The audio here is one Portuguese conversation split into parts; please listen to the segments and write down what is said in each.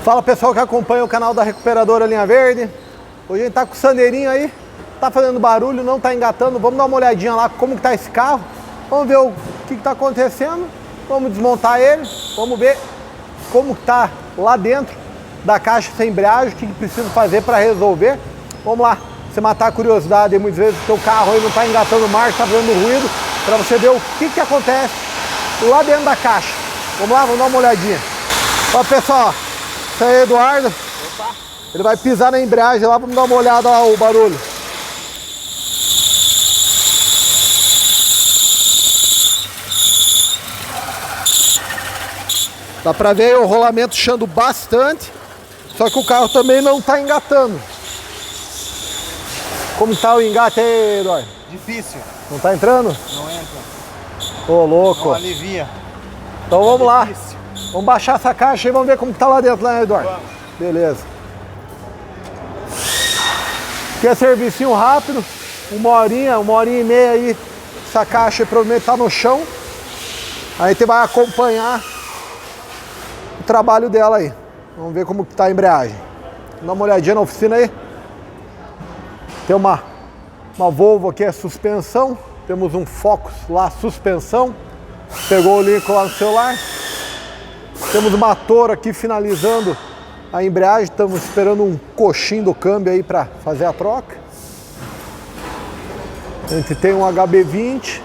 Fala pessoal que acompanha o canal da Recuperadora Linha Verde. Hoje a gente tá com o Sandeirinho aí, tá fazendo barulho, não tá engatando. Vamos dar uma olhadinha lá como que tá esse carro. Vamos ver o que tá acontecendo. Vamos desmontar ele, vamos ver como que tá lá dentro da caixa sem embreagem, o que precisa fazer para resolver. Vamos lá, você matar a curiosidade, muitas vezes o seu carro aí não tá engatando marcha, tá fazendo ruído, para você ver o que acontece lá dentro da caixa. Vamos lá, vamos dar uma olhadinha. Ó pessoal, esse aí é Eduardo. Opa. Ele vai pisar na embreagem lá, vamos dar uma olhada lá o barulho. Dá pra ver o rolamento chiando bastante, só que o carro também não tá engatando. Como tá o engate aí, Eduardo? Difícil. Não tá entrando? Não entra. Ô, louco. Não alivia. Então vamos lá. Difícil. Vamos baixar essa caixa e vamos ver como que tá lá dentro, né, Eduardo? Vamos. Beleza. Aqui é servicinho rápido, uma horinha e meia aí. Essa caixa provavelmente tá no chão. Aí a gente vai acompanhar o trabalho dela aí. Vamos ver como que tá a embreagem. Dá uma olhadinha na oficina aí. Tem uma Volvo aqui, é suspensão. Temos um Focus lá, suspensão. Pegou o link lá no celular. Temos uma Toro aqui finalizando a embreagem. Estamos esperando um coxinho do câmbio aí para fazer a troca. A gente tem um HB20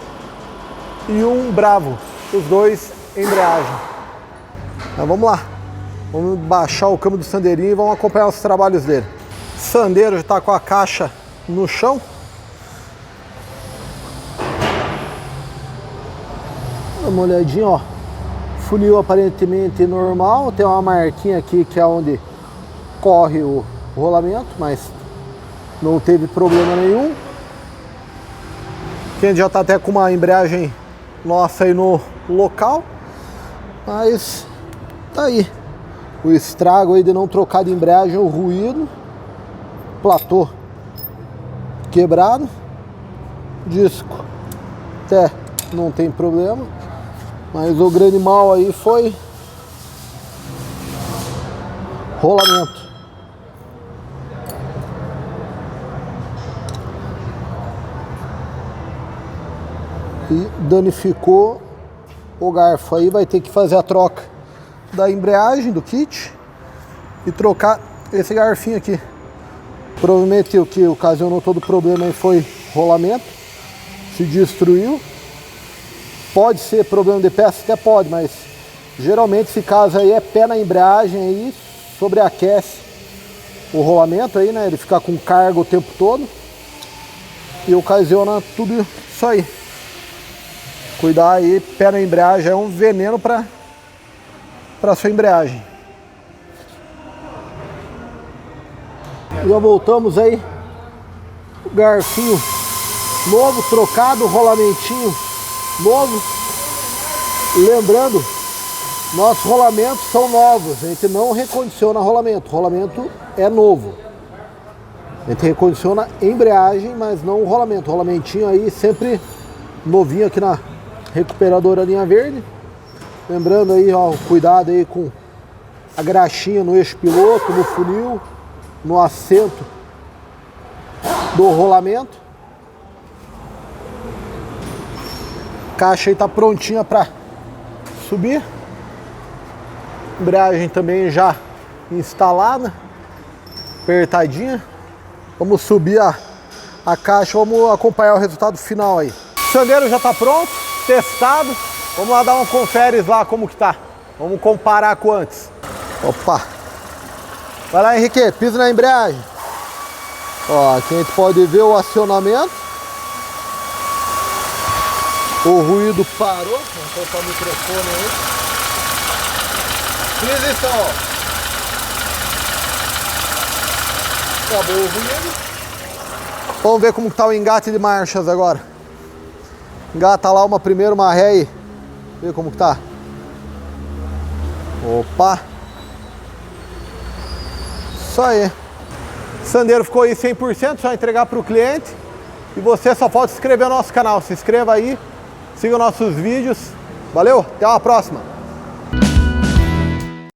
e um Bravo. Os dois em embreagem. Mas vamos lá. Vamos baixar o câmbio do Sandeirinho e vamos acompanhar os trabalhos dele. O Sandeiro já está com a caixa no chão. Dá uma olhadinha, ó. Funil aparentemente normal. Tem uma marquinha aqui que é onde corre o rolamento, mas não teve problema nenhum. Aqui a gente já está até com uma embreagem nossa aí no local. Mas tá aí. O estrago aí de não trocar de embreagem, o ruído. Platô quebrado. Disco até não tem problema. Mas o grande mal aí foi rolamento. E danificou o garfo. Aí vai ter que fazer a troca da embreagem, do kit, e trocar esse garfinho aqui. Provavelmente o que ocasionou todo o problema aí foi rolamento. Se destruiu. Pode ser problema de peça, até pode, mas geralmente esse caso aí é pé na embreagem aí, sobreaquece o rolamento aí, né? Ele fica com carga o tempo todo e ocasiona tudo isso aí. Cuidar aí, pé na embreagem é um veneno para sua embreagem. Já voltamos aí, o garfinho novo, trocado, rolamentinho novo. Lembrando, nossos rolamentos são novos, a gente não recondiciona rolamento, o rolamento é novo. A gente recondiciona embreagem, mas não o rolamento. O rolamentinho aí sempre novinho aqui na Recuperadora Linha Verde. Lembrando aí, ó, cuidado aí com a graxinha no eixo piloto, no funil, no assento do rolamento. A caixa aí tá prontinha para subir. Embreagem também já instalada, apertadinha. Vamos subir a caixa, vamos acompanhar o resultado final aí. O Sandeiro já tá pronto, testado. Vamos lá dar um conferes lá como que tá. Vamos comparar com antes. Opa! Vai lá, Henrique, pisa na embreagem. Ó, aqui a gente pode ver o acionamento. O ruído parou. Vamos colocar o microfone aí. Pisa e som. Acabou o ruído. Vamos ver como está o engate de marchas agora. Engata lá uma ré e vê como que tá. Opa! Isso aí. O Sandeiro ficou aí 100%, só entregar para o cliente. E você só pode se inscrever no nosso canal. Se inscreva aí, siga nossos vídeos. Valeu, até a próxima!